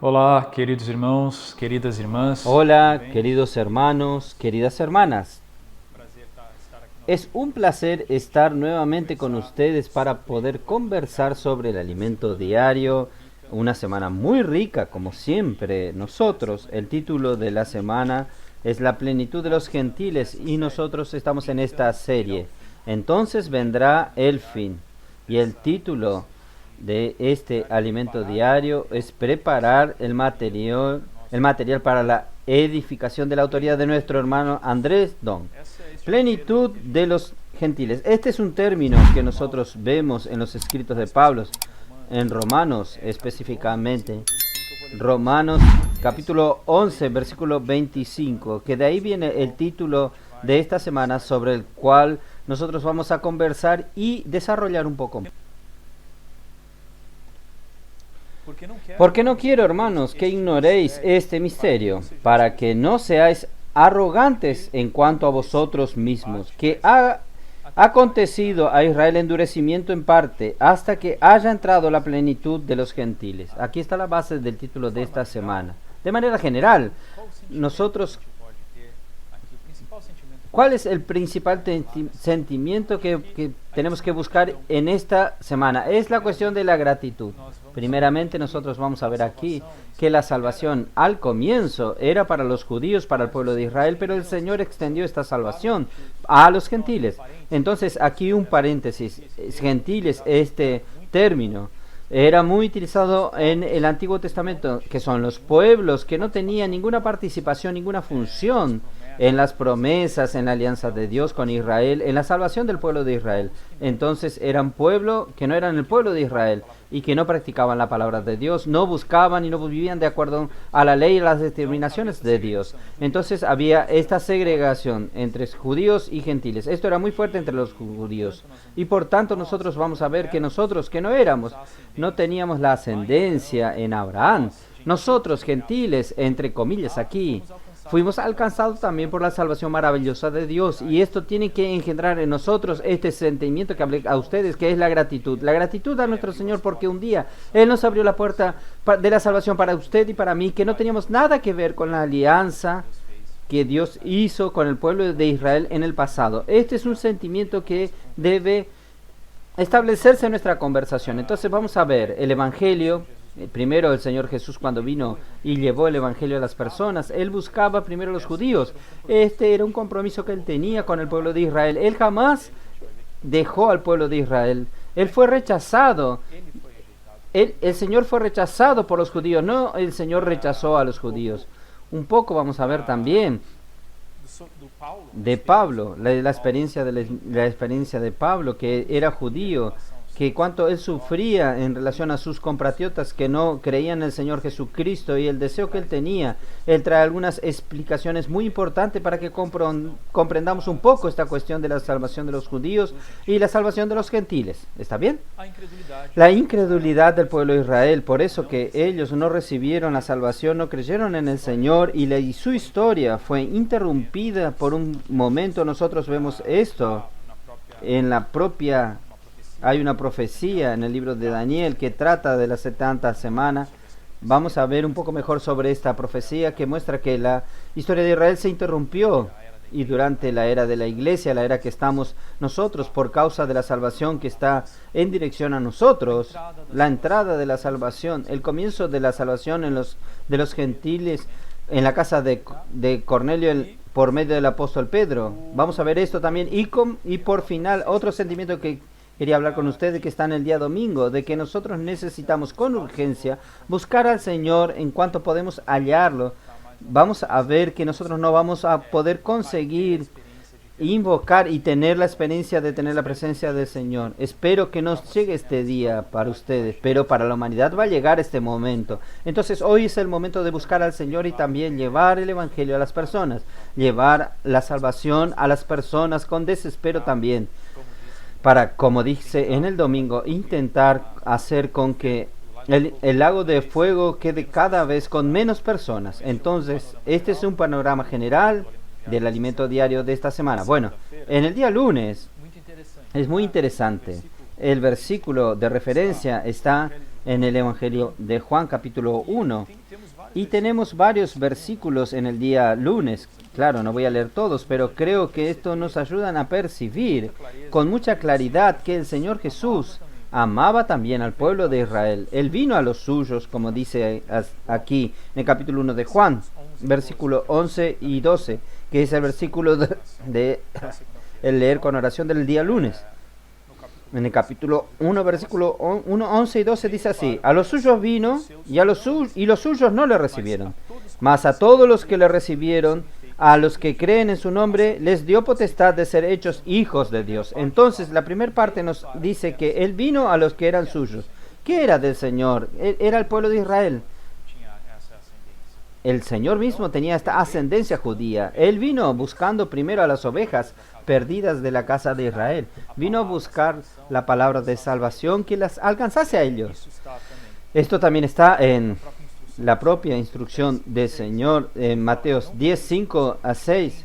Olá, queridos irmãos, queridas irmãs. Hola, queridos hermanos, queridas hermanas. Es un placer estar nuevamente con ustedes para poder conversar sobre el alimento diario. Una semana muy rica, como siempre. Nosotros, el título de la semana es La plenitud de los gentiles y nosotros estamos en esta serie. Entonces vendrá el fin. Y el título de este alimento diario es preparar el material para la edificación de la autoridad de nuestro hermano Andrés Don. Plenitud de los gentiles. Este es un término que nosotros vemos en los escritos de Pablo, en Romanos específicamente. Romanos capítulo 11, versículo 25, que de ahí viene el título de esta semana sobre el cual nosotros vamos a conversar y desarrollar un poco. Porque no quiero, hermanos, que ignoréis este misterio, para que no seáis arrogantes en cuanto a vosotros mismos, que ha acontecido a Israel endurecimiento en parte, hasta que haya entrado la plenitud de los gentiles. Aquí está la base del título de esta semana. De manera general, nosotros, ¿cuál es el principal sentimiento que tenemos que buscar en esta semana? Es la cuestión de la gratitud. Primeramente, nosotros vamos a ver aquí que la salvación al comienzo era para los judíos, para el pueblo de Israel, pero el Señor extendió esta salvación a los gentiles. Entonces, aquí un paréntesis. Gentiles, este término era muy utilizado en el Antiguo Testamento, que son los pueblos que no tenían ninguna participación, ninguna función en las promesas, en la alianza de Dios con Israel, en la salvación del pueblo de Israel. Entonces eran pueblo que no eran el pueblo de Israel y que no practicaban la palabra de Dios, no buscaban y no vivían de acuerdo a la ley y las determinaciones de Dios. Entonces había esta segregación entre judíos y gentiles. Esto era muy fuerte entre los judíos. Y por tanto nosotros vamos a ver que nosotros que no teníamos la ascendencia en Abraham. Nosotros gentiles, entre comillas aquí, fuimos alcanzados también por la salvación maravillosa de Dios, y esto tiene que engendrar en nosotros este sentimiento que hablé a ustedes, que es la gratitud. La gratitud a nuestro Señor porque un día Él nos abrió la puerta de la salvación para usted y para mí, que no teníamos nada que ver con la alianza que Dios hizo con el pueblo de Israel en el pasado. Este es un sentimiento que debe establecerse en nuestra conversación. Entonces vamos a ver el Evangelio. Primero el Señor Jesús, cuando vino y llevó el Evangelio a las personas, Él buscaba primero a los judíos. Este era un compromiso que Él tenía con el pueblo de Israel. Él jamás dejó al pueblo de Israel. Él fue rechazado. El Señor fue rechazado por los judíos, no el Señor rechazó a los judíos. Un poco vamos a ver también de Pablo, la experiencia de Pablo, que era judío, que cuánto él sufría en relación a sus compatriotas que no creían en el Señor Jesucristo, y el deseo que él tenía. Él trae algunas explicaciones muy importantes para que comprendamos un poco esta cuestión de la salvación de los judíos y la salvación de los gentiles. ¿Está bien? La incredulidad del pueblo de Israel, por eso que ellos no recibieron la salvación, no creyeron en el Señor, y su historia fue interrumpida por un momento. Nosotros vemos esto en la propia... Hay una profecía en el libro de Daniel que trata de las 70 semanas. Vamos a ver un poco mejor sobre esta profecía que muestra que la historia de Israel se interrumpió, y durante la era de la iglesia, la era que estamos nosotros, por causa de la salvación que está en dirección a nosotros, la entrada de la salvación, el comienzo de la salvación de los gentiles en la casa de Cornelio por medio del apóstol Pedro. Vamos a ver esto también, y por final otro sentimiento que quería hablar con ustedes, que está en el día domingo, de que nosotros necesitamos con urgencia buscar al Señor en cuanto podemos hallarlo. Vamos a ver que nosotros no vamos a poder conseguir invocar y tener la experiencia de tener la presencia del Señor. Espero que nos llegue este día para ustedes, pero para la humanidad va a llegar este momento. Entonces hoy es el momento de buscar al Señor y también llevar el Evangelio a las personas, llevar la salvación a las personas con desespero también, para, como dice en el domingo, intentar hacer con que el lago de fuego quede cada vez con menos personas. Entonces, este es un panorama general del alimento diario de esta semana. Bueno, en el día lunes es muy interesante. El versículo de referencia está en el Evangelio de Juan, capítulo 1. Y tenemos varios versículos en el día lunes. Claro, no voy a leer todos, pero creo que esto nos ayuda a percibir con mucha claridad que el Señor Jesús amaba también al pueblo de Israel. Él vino a los suyos, como dice aquí en el capítulo 1 de Juan, versículo 11 y 12, que es el versículo de el leer con oración del día lunes. En el capítulo 1, versículo 1, 11 y 12 dice así: a los suyos vino y los suyos no le recibieron, mas a todos los que le recibieron, a los que creen en su nombre, les dio potestad de ser hechos hijos de Dios. Entonces, la primera parte nos dice que Él vino a los que eran suyos. ¿Qué era del Señor? Era el pueblo de Israel. El Señor mismo tenía esta ascendencia judía. Él vino buscando primero a las ovejas perdidas de la casa de Israel. Vino a buscar la palabra de salvación que las alcanzase a ellos. Esto también está en la propia instrucción del Señor en Mateos 10, 5 a 6.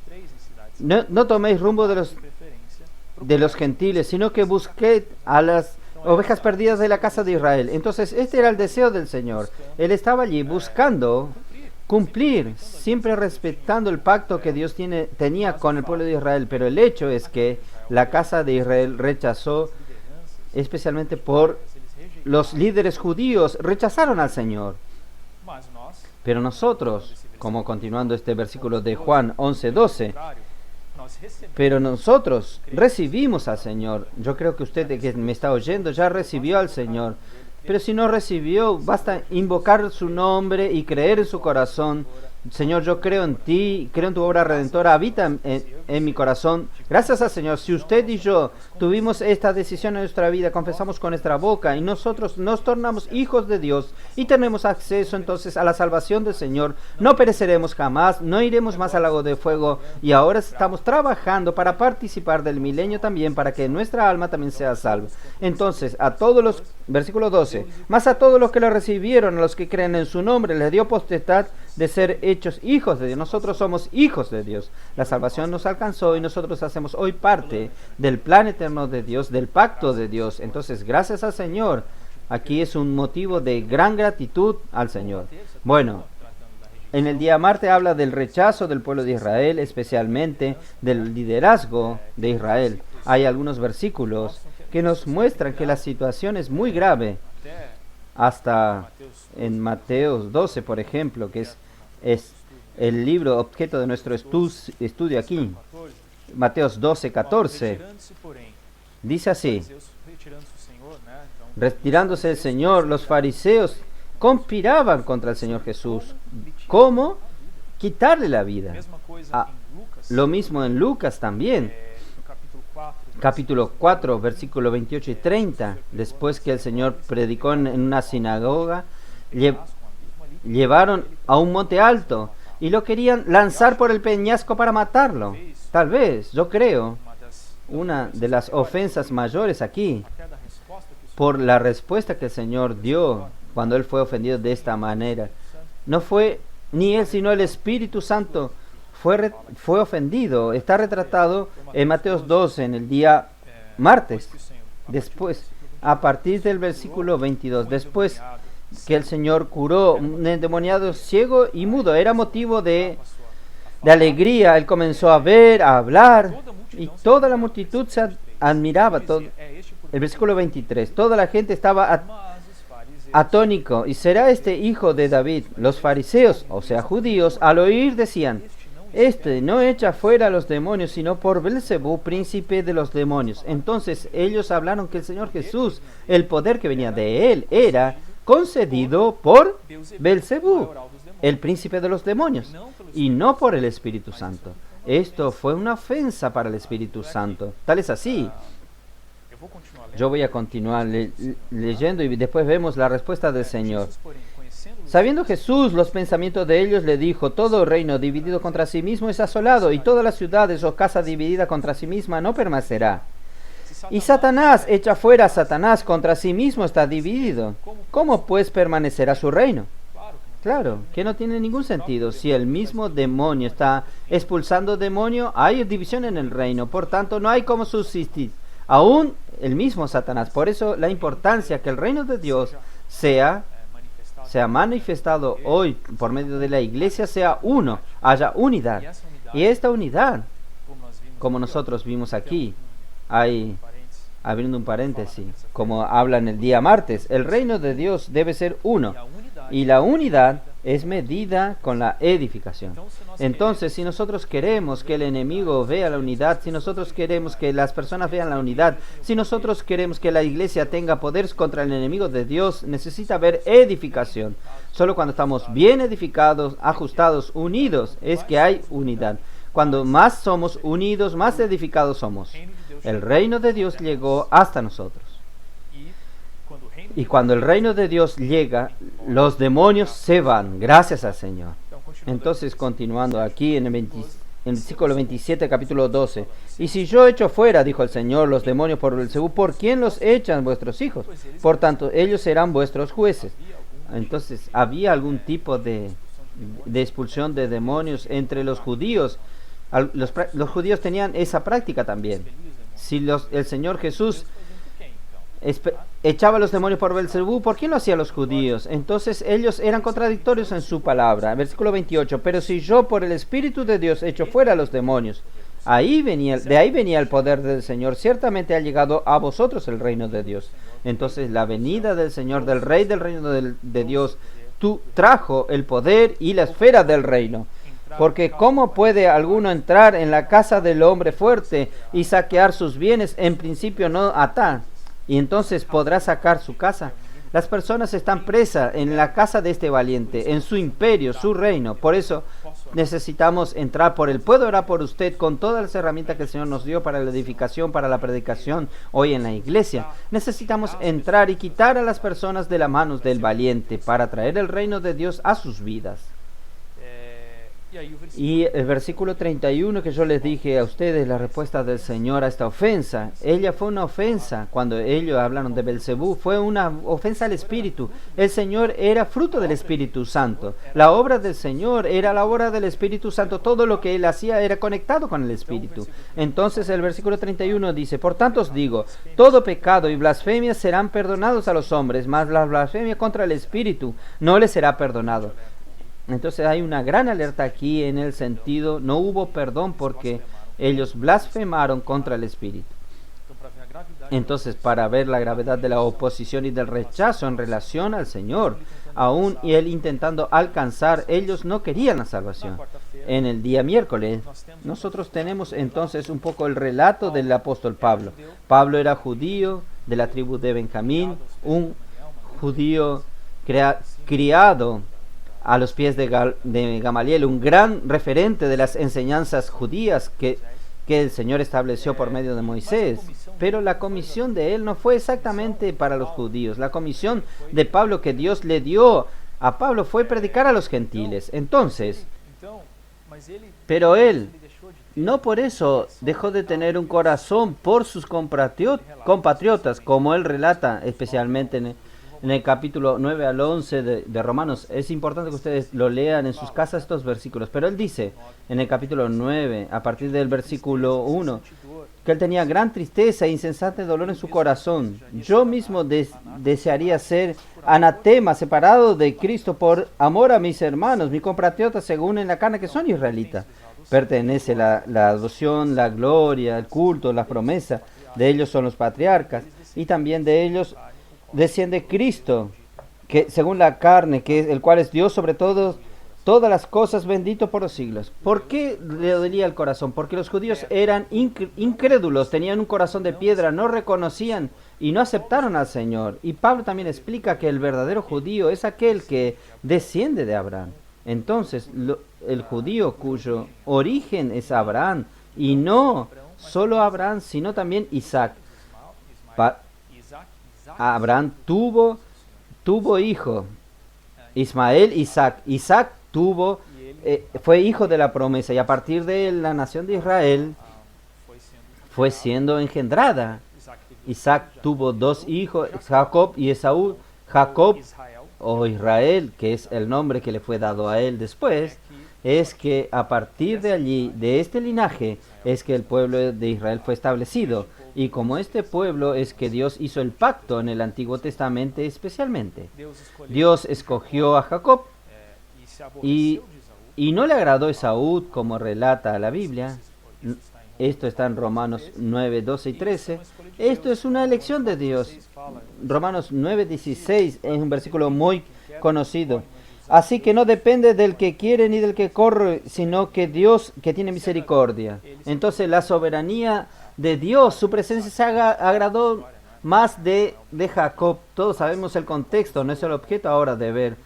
No toméis rumbo de los gentiles, sino que busqued a las ovejas perdidas de la casa de Israel. Entonces, este era el deseo del Señor. Él estaba allí buscando cumplir, siempre respetando el pacto que Dios tenía con el pueblo de Israel. Pero el hecho es que la casa de Israel rechazó, especialmente por los líderes judíos, rechazaron al Señor. Pero nosotros, como continuando este versículo de Juan 11:12, pero nosotros recibimos al Señor. Yo creo que usted que me está oyendo ya recibió al Señor. Pero si no recibió, basta invocar su nombre y creer en su corazón. Señor, yo creo en ti, creo en tu obra redentora, habita en mi corazón. Gracias al Señor. Si usted y yo tuvimos esta decisión en nuestra vida, confesamos con nuestra boca y nosotros nos tornamos hijos de Dios y tenemos acceso entonces a la salvación del Señor, no pereceremos jamás, no iremos más al lago de fuego, y ahora estamos trabajando para participar del milenio también, para que nuestra alma también sea salva. Entonces, a todos los, versículo 12, más a todos los que le recibieron, a los que creen en su nombre, les dio potestad de ser hechos hijos de Dios. Nosotros somos hijos de Dios. La salvación nos alcanzó y nosotros hacemos hoy parte del plan eterno de Dios, del pacto de Dios. Entonces, gracias al Señor. Aquí es un motivo de gran gratitud al Señor. Bueno, en el día martes habla del rechazo del pueblo de Israel, especialmente del liderazgo de Israel. Hay algunos versículos que nos muestran que la situación es muy grave. Hasta en Mateo 12, por ejemplo, que es el libro objeto de nuestro estudio aquí. Mateo 12, 14. Dice así: retirándose el Señor, los fariseos conspiraban contra el Señor Jesús. ¿Cómo? Quitarle la vida. Lo mismo en Lucas también. Capítulo 4, versículo 28 y 30. Después que el Señor predicó en una sinagoga, llevaron a un monte alto y lo querían lanzar por el peñasco para matarlo. Tal vez, yo creo, una de las ofensas mayores aquí, por la respuesta que el Señor dio cuando Él fue ofendido de esta manera. No fue ni Él, sino el Espíritu Santo fue ofendido. Está retratado en Mateo 12, en el día martes. Después, a partir del versículo 22, después que el Señor curó un endemoniado ciego y mudo, era motivo de alegría. Él comenzó a ver, a hablar, y toda la multitud se admiraba. El versículo 23, toda la gente estaba atónico. ¿Y será este hijo de David? Los fariseos, o sea, judíos, al oír decían: este no echa fuera a los demonios, sino por Belcebú, príncipe de los demonios. Entonces ellos hablaron que el Señor Jesús, el poder que venía de Él, era concedido por Belcebú, el príncipe de los demonios, y no por el Espíritu Santo. Esto fue una ofensa para el Espíritu Santo. Tal es así. Yo voy a continuar leyendo y después vemos la respuesta del Señor. Sabiendo Jesús los pensamientos de ellos, le dijo: todo reino dividido contra sí mismo es asolado, y todas las ciudades o casa dividida contra sí misma no permanecerá. Y Satanás echa fuera a Satanás, contra sí mismo está dividido. ¿Cómo pues permanecerá su reino? Claro, que no tiene ningún sentido. Si el mismo demonio está expulsando demonio, hay división en el reino. Por tanto, no hay cómo subsistir. Aún el mismo Satanás. Por eso la importancia que el reino de Dios sea sea manifestado hoy por medio de la iglesia sea uno, haya unidad. Y esta unidad, como nosotros vimos aquí, hay, abriendo un paréntesis, como habla en el día martes, el reino de Dios debe ser uno. Y la unidad es medida con la edificación. Entonces, si nosotros queremos que el enemigo vea la unidad, si nosotros queremos que las personas vean la unidad, si nosotros queremos que la iglesia tenga poder contra el enemigo de Dios, necesita haber edificación. Solo cuando estamos bien edificados, ajustados, unidos, es que hay unidad. Cuando más somos unidos, más edificados somos. El reino de Dios llegó hasta nosotros. Y cuando el reino de Dios llega, los demonios se van, gracias al Señor. Entonces, continuando aquí en el versículo 27, capítulo 12. Y si yo echo fuera, dijo el Señor, los demonios por Beelzebú, ¿por quién los echan vuestros hijos? Por tanto, ellos serán vuestros jueces. Entonces, había algún tipo de expulsión de demonios entre los judíos. Los judíos tenían esa práctica también. Si el Señor Jesús echaba a los demonios por Beelzebú, ¿por quién lo hacían los judíos? Entonces ellos eran contradictorios en su palabra. Versículo 28, pero si yo por el Espíritu de Dios echo fuera a los demonios, de ahí venía el poder del Señor, ciertamente ha llegado a vosotros el reino de Dios. Entonces la venida del Señor, del Rey del reino de Dios, trajo el poder y la esfera del reino. Porque ¿cómo puede alguno entrar en la casa del hombre fuerte y saquear sus bienes? En principio no ata, y entonces podrá sacar su casa. Las personas están presas en la casa de este valiente, en su imperio, su reino. Por eso necesitamos entrar por él. Puedo orar por usted con todas las herramientas que el Señor nos dio para la edificación, para la predicación hoy en la iglesia. Necesitamos entrar y quitar a las personas de las manos del valiente para traer el reino de Dios a sus vidas. Y el versículo 31 que yo les dije a ustedes, la respuesta del Señor a esta ofensa, ella fue una ofensa. Cuando ellos hablaron de Beelzebú, fue una ofensa al Espíritu. El Señor era fruto del Espíritu Santo. La obra del Señor era la obra del Espíritu Santo. Todo lo que Él hacía era conectado con el Espíritu. Entonces el versículo 31 dice, por tanto os digo, todo pecado y blasfemia serán perdonados a los hombres, mas la blasfemia contra el Espíritu no les será perdonado. Entonces hay una gran alerta aquí en el sentido, no hubo perdón porque ellos blasfemaron contra el Espíritu. Entonces, para ver la gravedad de la oposición y del rechazo en relación al Señor, aún y Él intentando alcanzar, ellos no querían la salvación. En el día miércoles, nosotros tenemos entonces un poco el relato del apóstol Pablo. Pablo era judío de la tribu de Benjamín, un judío criado a los pies de Gamaliel, un gran referente de las enseñanzas judías que el Señor estableció por medio de Moisés. Pero la comisión de él no fue exactamente para los judíos. La comisión de Pablo que Dios le dio a Pablo fue predicar a los gentiles. Entonces, pero él no por eso dejó de tener un corazón por sus compatriotas, como él relata especialmente en el capítulo 9 al 11 de Romanos. Es importante que ustedes lo lean en sus casas estos versículos. Pero él dice en el capítulo 9, a partir del versículo 1, que él tenía gran tristeza e insensate dolor en su corazón. Yo mismo desearía ser anatema, separado de Cristo por amor a mis hermanos, mis compatriotas según en la carne que son israelitas. Pertenece la adopción, la gloria, el culto, la promesa. De ellos son los patriarcas y también de ellos desciende Cristo, que según la carne, el cual es Dios sobre todas las cosas, bendito por los siglos. ¿Por qué le dolía el corazón? Porque los judíos eran incrédulos, tenían un corazón de piedra, no reconocían y no aceptaron al Señor. Y Pablo también explica que el verdadero judío es aquel que desciende de Abraham. Entonces, el judío cuyo origen es Abraham, y no solo Abraham, sino también Isaac. Abraham tuvo hijo, Ismael, Isaac fue hijo de la promesa, y a partir de él la nación de Israel fue siendo engendrada. Isaac tuvo dos hijos, Jacob y Esaú. Jacob o Israel, que es el nombre que le fue dado a él después, es que a partir de allí, de este linaje, es que el pueblo de Israel fue establecido. Y como este pueblo es que Dios hizo el pacto en el Antiguo Testamento especialmente. Dios escogió a Jacob y no le agradó Esaú, como relata la Biblia. Esto está en Romanos 9, 12 y 13. Esto es una elección de Dios. Romanos 9, 16 es un versículo muy conocido. Así que no depende del que quiere ni del que corre, sino que Dios que tiene misericordia. Entonces la soberanía de Dios, su presencia se agradó más de Jacob. Todos sabemos el contexto, no es el objeto ahora de ver.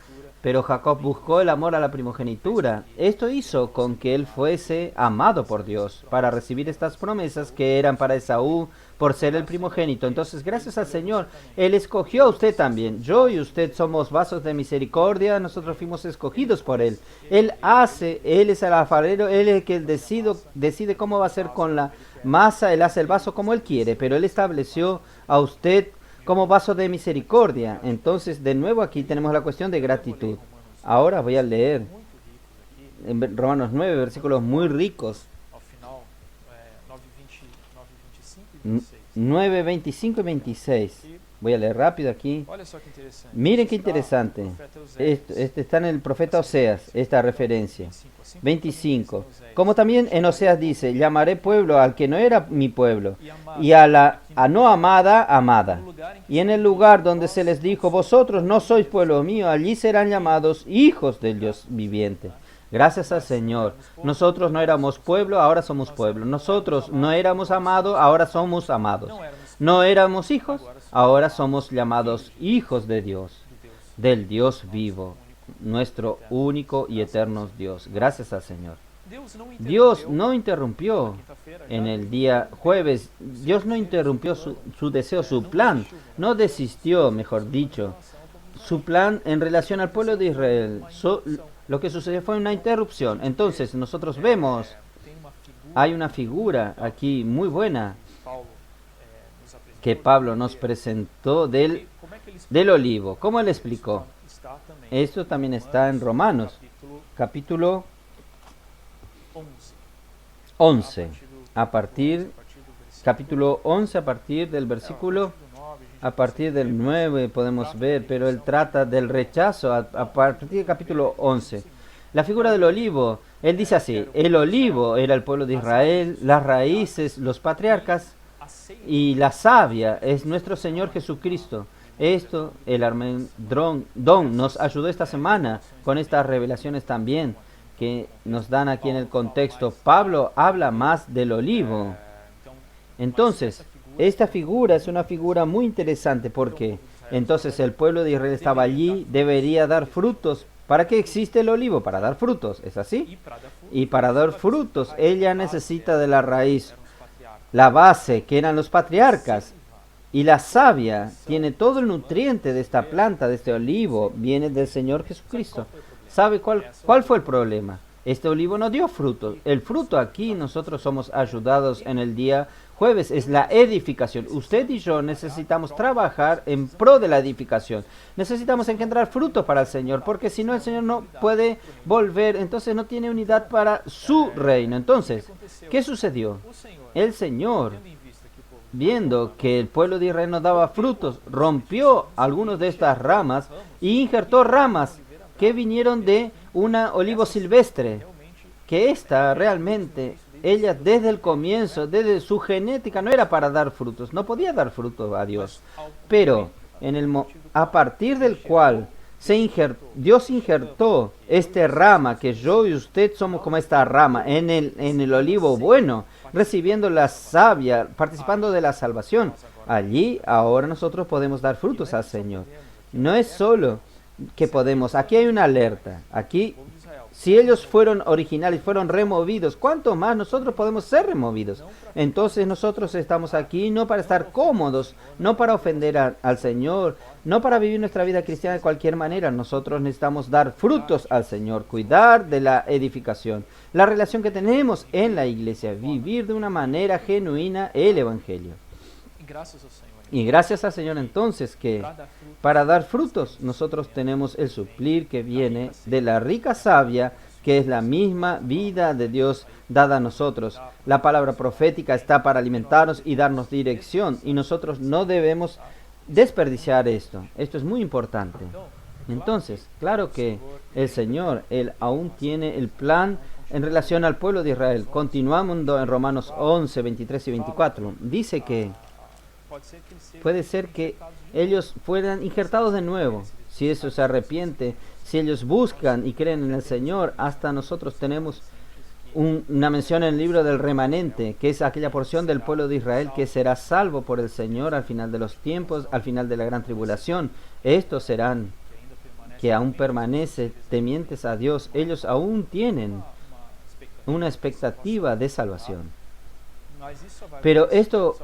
Pero Jacob buscó el amor a la primogenitura. Esto hizo con que él fuese amado por Dios para recibir estas promesas que eran para Esaú por ser el primogénito. Entonces, gracias al Señor, Él escogió a usted también. Yo y usted somos vasos de misericordia, nosotros fuimos escogidos por Él. Él es el alfarero, Él es el que decide cómo va a ser con la masa, Él hace el vaso como Él quiere, pero Él estableció a usted como vaso de misericordia. Entonces, de nuevo aquí tenemos la cuestión de gratitud. Ahora voy a leer en Romanos 9, versículos muy ricos. 9, 25 y 26. Voy a leer rápido aquí. Miren qué interesante. Este está en el profeta Oseas, esta referencia. 25. Como también en Oseas dice, llamaré pueblo al que no era mi pueblo, y a la no amada, amada. Y en el lugar donde se les dijo, vosotros no sois pueblo mío, allí serán llamados hijos del Dios viviente. Gracias al Señor. Nosotros no éramos pueblo, ahora somos pueblo. Nosotros no éramos amados, ahora somos amados. No éramos hijos, ahora somos llamados hijos de Dios, del Dios vivo, nuestro único y eterno Dios. Gracias al Señor. Dios no interrumpió en el día jueves, Dios no interrumpió su deseo, su plan, no desistió, mejor dicho, su plan en relación al pueblo de Israel. Lo que sucedió fue una interrupción. Entonces nosotros vemos, hay una figura aquí muy buena que Pablo nos presentó del olivo. ¿Cómo él explicó? Esto también está en Romanos, capítulo 11, capítulo 11, a partir del versículo, a partir del 9 podemos ver, pero él trata del rechazo a partir del capítulo 11. La figura del olivo, él dice así, el olivo era el pueblo de Israel, las raíces, los patriarcas, y la savia es nuestro Señor Jesucristo. Esto, el Armendrón nos ayudó esta semana con estas revelaciones también que nos dan aquí en el contexto. Pablo habla más del olivo. Entonces, esta figura es una figura muy interesante porque entonces el pueblo de Israel estaba allí, debería dar frutos. ¿Para qué existe el olivo? Para dar frutos, ¿es así? Y para dar frutos, ella necesita de la raíz, la base, que eran los patriarcas. Y la savia tiene todo el nutriente de esta planta, de este olivo, viene del Señor Jesucristo. ¿Sabe cuál fue el problema? Este olivo no dio fruto. El fruto aquí nosotros somos ayudados en el día jueves, es la edificación. Usted y yo necesitamos trabajar en pro de la edificación. Necesitamos engendrar fruto para el Señor, porque si no el Señor no puede volver, entonces no tiene unidad para su reino. Entonces, ¿qué sucedió? El Señor, viendo que el pueblo de Israel no daba frutos, rompió algunas de estas ramas y injertó ramas que vinieron de una olivo silvestre, que esta realmente, ella desde el comienzo, desde su genética, no era para dar frutos, no podía dar frutos a Dios, pero a partir del cual Dios injertó esta rama, que yo y usted somos como esta rama, en el olivo bueno, recibiendo la savia, participando de la salvación. Allí ahora nosotros podemos dar frutos al Señor. No es solo que podemos, aquí hay una alerta, aquí si ellos fueron originales, fueron removidos, ¿cuánto más nosotros podemos ser removidos? Entonces nosotros estamos aquí no para estar cómodos, no para ofender al Señor, no para vivir nuestra vida cristiana de cualquier manera. Nosotros necesitamos dar frutos al Señor, cuidar de la edificación, la relación que tenemos en la iglesia, vivir de una manera genuina el Evangelio. Y gracias al Señor entonces que para dar frutos nosotros tenemos el suplir que viene de la rica savia que es la misma vida de Dios dada a nosotros. La palabra profética está para alimentarnos y darnos dirección, y nosotros no debemos desperdiciar esto. Esto es muy importante. Entonces, claro que el Señor, Él aún tiene el plan en relación al pueblo de Israel. Continuando en Romanos 11, 23 y 24. Dice que puede ser que ellos fueran injertados de nuevo. Si eso se arrepiente, si ellos buscan y creen en el Señor, hasta nosotros tenemos una mención en el libro del remanente, que es aquella porción del pueblo de Israel que será salvo por el Señor al final de los tiempos, al final de la gran tribulación. Estos serán que aún permanecen temientes a Dios. Ellos aún tienen una expectativa de salvación. Pero esto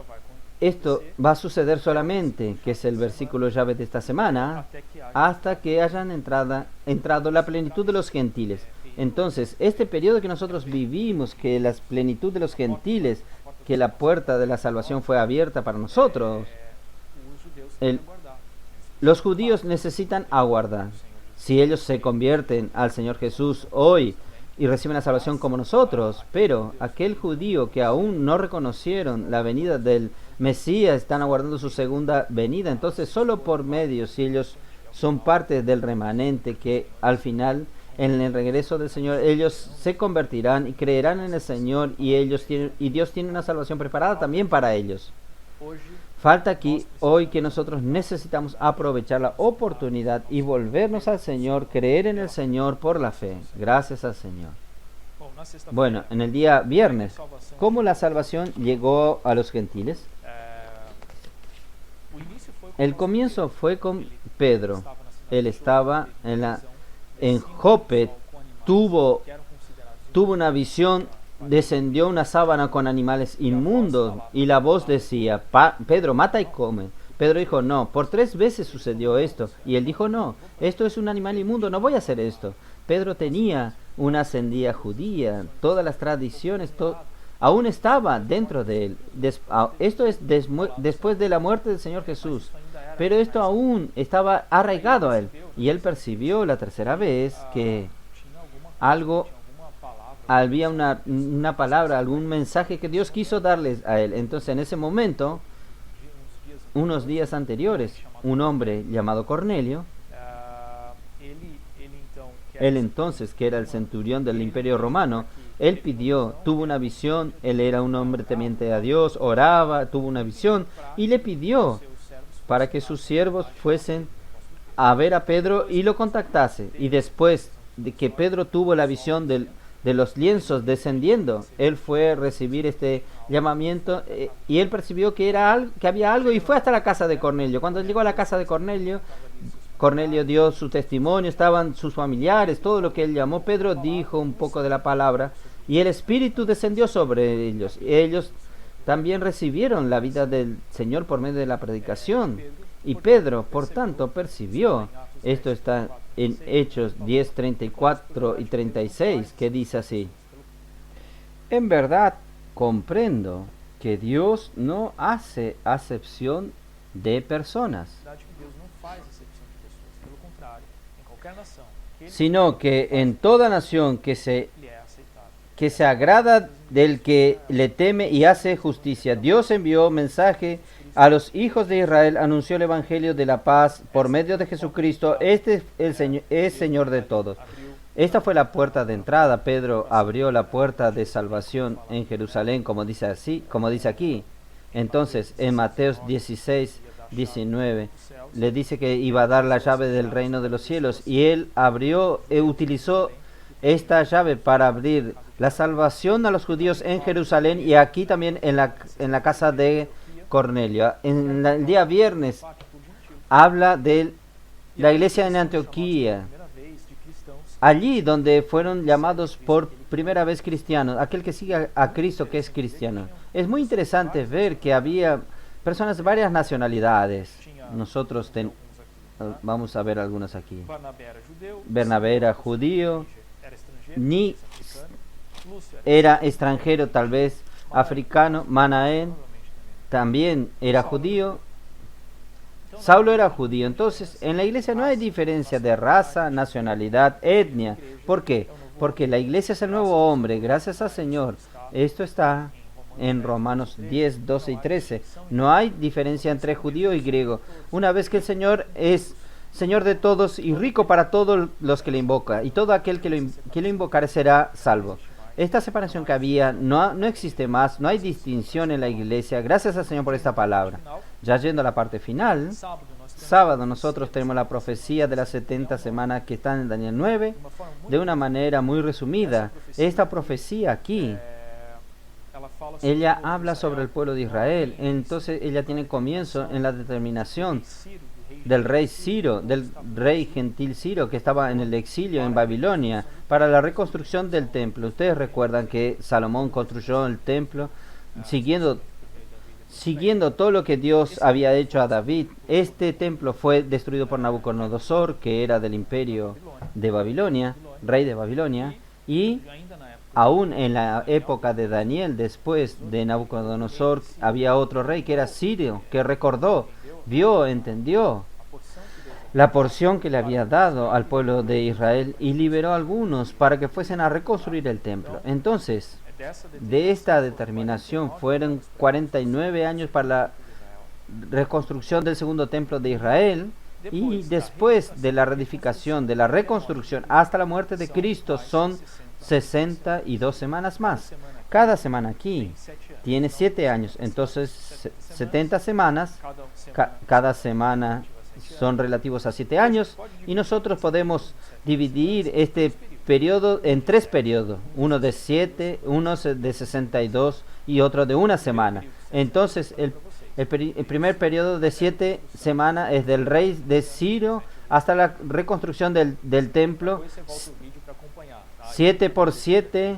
va a suceder solamente, que es el versículo llave de esta semana, hasta que hayan entrado la plenitud de los gentiles. Entonces, este periodo que nosotros vivimos, que la plenitud de los gentiles, que la puerta de la salvación fue abierta para nosotros, los judíos necesitan aguardar. Si ellos se convierten al Señor Jesús hoy y reciben la salvación como nosotros, pero aquel judío que aún no reconocieron la venida del Mesías, están aguardando su segunda venida. Entonces, solo por medio, si ellos son parte del remanente, que al final, en el regreso del Señor, ellos se convertirán y creerán en el Señor, y Dios tiene una salvación preparada también para ellos. Falta aquí hoy que nosotros necesitamos aprovechar la oportunidad y volvernos al Señor, creer en el Señor por la fe. Gracias al Señor. Bueno, en el día viernes, ¿cómo la salvación llegó a los gentiles? El comienzo fue con Pedro. Él estaba en Jope, tuvo una visión. Descendió una sábana con animales inmundos y la voz decía: Pedro, mata y come. Pedro dijo: no. Por 3 veces sucedió esto, y él dijo: no, esto es un animal inmundo, no voy a hacer esto. Pedro tenía una ascendía judía, todas las tradiciones aún estaba dentro de él. Esto es después de la muerte del Señor Jesús, pero esto aún estaba arraigado a él, y él percibió la tercera vez que había una palabra, algún mensaje que Dios quiso darles a él. Entonces, en ese momento, unos días anteriores, un hombre llamado Cornelio, él entonces, que era el centurión del Imperio Romano, él tuvo una visión. Él era un hombre temiente a Dios, oraba, tuvo una visión y le pidió para que sus siervos fuesen a ver a Pedro y lo contactase. Y después de que Pedro tuvo la visión de los lienzos descendiendo, él fue a recibir este llamamiento, y él percibió que había algo, y fue hasta la casa de Cornelio. Cuando llegó a la casa de Cornelio, Cornelio dio su testimonio, estaban sus familiares, todo lo que él llamó. Pedro dijo un poco de la palabra y el Espíritu descendió sobre ellos. Ellos también recibieron la vida del Señor por medio de la predicación, y Pedro, por tanto, percibió. Esto está en Hechos 10, 34 y 36, que dice así: en verdad comprendo que Dios no hace acepción de personas, sino que en toda nación que se agrada del que le teme y hace justicia, Dios envió mensaje a los hijos de Israel, anunció el evangelio de la paz por medio de Jesucristo. Este es Señor de todos. Esta fue la puerta de entrada. Pedro abrió la puerta de salvación en Jerusalén, como dice aquí. Entonces, en Mateo 16, 19, le dice que iba a dar la llave del reino de los cielos, y él utilizó esta llave para abrir la salvación a los judíos en Jerusalén, y aquí también en la casa de Cornelio. En el día viernes habla de la iglesia en Antioquía, allí donde fueron llamados por primera vez cristianos, aquel que sigue a Cristo, que es cristiano. Es muy interesante ver que había personas de varias nacionalidades. Nosotros vamos a ver algunas aquí. Bernabé era judío, ni era extranjero, tal vez africano. Manaén también era judío. Saulo era judío. Entonces, en la iglesia no hay diferencia de raza, nacionalidad, etnia. ¿Por qué? porque la iglesia es el nuevo hombre, gracias al Señor. Esto está en Romanos 10, 12 y 13. No hay diferencia entre judío y griego. Una vez que el Señor es Señor de todos y rico para todos los que le invoca, y todo aquel que lo invocare será salvo. Esta separación que había no existe más, no hay distinción en la iglesia. Gracias al Señor por esta palabra. Ya yendo a la parte final, sábado nosotros tenemos la profecía de las 70 semanas que están en Daniel 9, de una manera muy resumida. Esta profecía aquí, ella habla sobre el pueblo de Israel. Entonces ella tiene comienzo en la determinación del rey Ciro, del rey gentil Ciro, que estaba en el exilio en Babilonia, para la reconstrucción del templo. Ustedes recuerdan que Salomón construyó el templo siguiendo todo lo que Dios había hecho a David. Este templo fue destruido por Nabucodonosor, que era del imperio de Babilonia, rey de Babilonia, y aún en la época de Daniel, después de Nabucodonosor, había otro rey que era Sirio, que recordó, vio, entendió la porción que le había dado al pueblo de Israel y liberó a algunos para que fuesen a reconstruir el templo. Entonces, de esta determinación fueron 49 años para la reconstrucción del segundo templo de Israel, y después de la reedificación, de la reconstrucción hasta la muerte de Cristo, son 62 semanas más. Cada semana aquí tiene 7 años, entonces 70 semanas, cada semana son relativos a 7 años, y nosotros podemos dividir este periodo en 3 periodos, uno de 7, uno de 62 y otro de una semana. Entonces el primer periodo de 7 semanas es del rey de Ciro hasta la reconstrucción del templo, 7 por 7,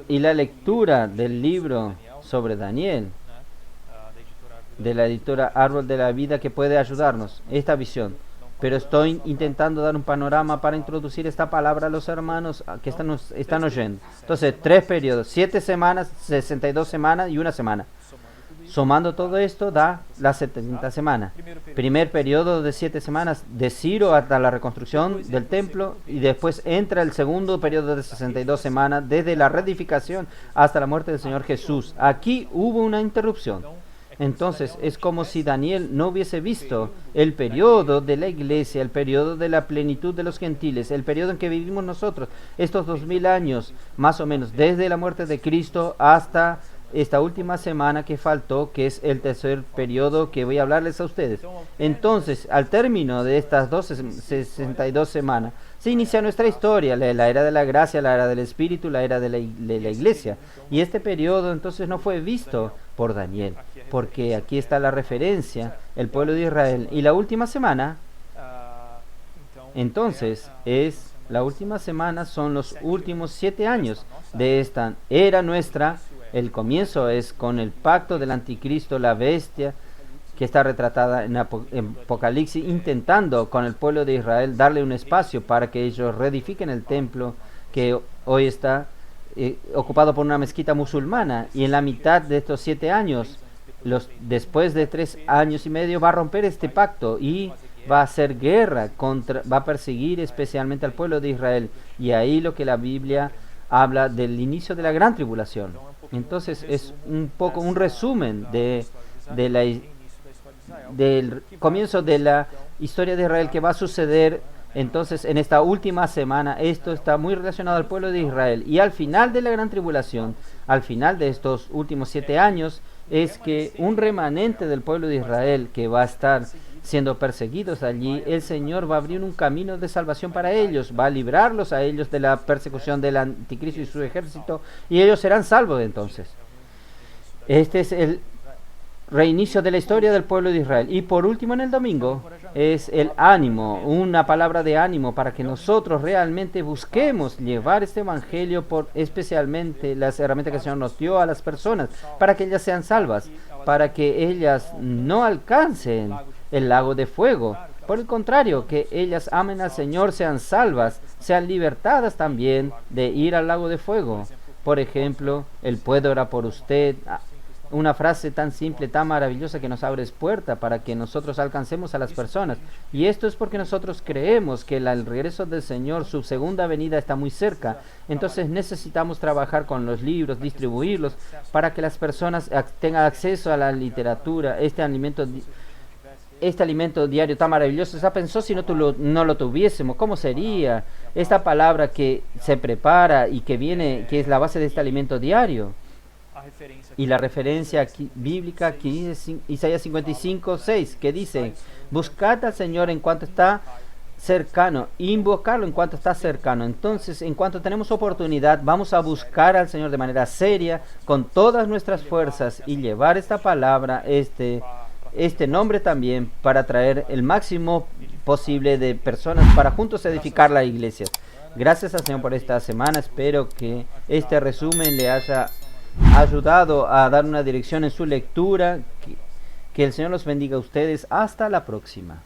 y la lectura del libro sobre Daniel, de la editora Árbol de la Vida, que puede ayudarnos esta visión. Pero estoy intentando dar un panorama para introducir esta palabra a los hermanos que están oyendo. Entonces, 3 periodos, 7 semanas, 62 semanas y una semana. Sumando todo esto da las 70 semanas. Primer periodo de 7 semanas de Ciro hasta la reconstrucción del templo, y después entra el segundo periodo de 62 semanas desde la reedificación hasta la muerte del Señor Jesús. Aquí hubo una interrupción. Entonces es como si Daniel no hubiese visto el periodo de la iglesia, el periodo de la plenitud de los gentiles, el periodo en que vivimos nosotros, estos 2000 años, más o menos, desde la muerte de Cristo hasta esta última semana que faltó, que es el tercer periodo que voy a hablarles a ustedes. Entonces, al término de estas 62 semanas, se inicia nuestra historia, la era de la gracia, la era del Espíritu, la era de la iglesia. Y este periodo entonces no fue visto por Daniel, porque aquí está la referencia, el pueblo de Israel. Y la última semana, entonces, la última semana son los últimos 7 años de esta era nuestra. El comienzo es con el pacto del anticristo, la bestia, que está retratada en Apocalipsis, intentando con el pueblo de Israel darle un espacio para que ellos reedifiquen el templo que hoy está ocupado por una mezquita musulmana. Y en la mitad de estos 7 años, después de 3 años y medio, va a romper este pacto y va a hacer guerra va a perseguir especialmente al pueblo de Israel. Y ahí lo que la Biblia habla del inicio de la gran tribulación. Entonces es un poco un resumen del comienzo de la historia de Israel que va a suceder. Entonces, en esta última semana, esto está muy relacionado al pueblo de Israel. Y al final de la gran tribulación, al final de estos últimos 7 años, es que un remanente del pueblo de Israel que va a estar siendo perseguidos allí, el Señor va a abrir un camino de salvación para ellos, va a librarlos a ellos de la persecución del anticristo y su ejército, y ellos serán salvos entonces. Este es el reinicio de la historia del pueblo de Israel. Y por último, en el domingo, es el ánimo, una palabra de ánimo para que nosotros realmente busquemos llevar este evangelio, especialmente las herramientas que el Señor nos dio a las personas, para que ellas sean salvas, para que ellas no alcancen el lago de fuego. Por el contrario, que ellas amen al Señor, sean salvas, sean libertadas también de ir al lago de fuego. Por ejemplo, Él puede orar por usted, una frase tan simple, tan maravillosa que nos abre puerta para que nosotros alcancemos a las personas. Y esto es porque nosotros creemos que el regreso del Señor, su segunda venida está muy cerca. Entonces necesitamos trabajar con los libros, distribuirlos para que las personas tengan acceso a la literatura, este alimento diario tan maravilloso. ¿Ya pensó si no lo tuviésemos? ¿Cómo sería esta palabra que se prepara y que viene, que es la base de este alimento diario? Y la referencia aquí, bíblica aquí es Isaías 55:6, que dice: buscad al Señor en cuanto está cercano, invocarlo en cuanto está cercano. Entonces, en cuanto tenemos oportunidad, vamos a buscar al Señor de manera seria, con todas nuestras fuerzas, y llevar esta palabra, este nombre también, para traer el máximo posible de personas para juntos edificar la iglesia. Gracias al Señor por esta semana. Espero que este resumen le haya ayudado a dar una dirección en su lectura. Que el Señor los bendiga a ustedes. Hasta la próxima.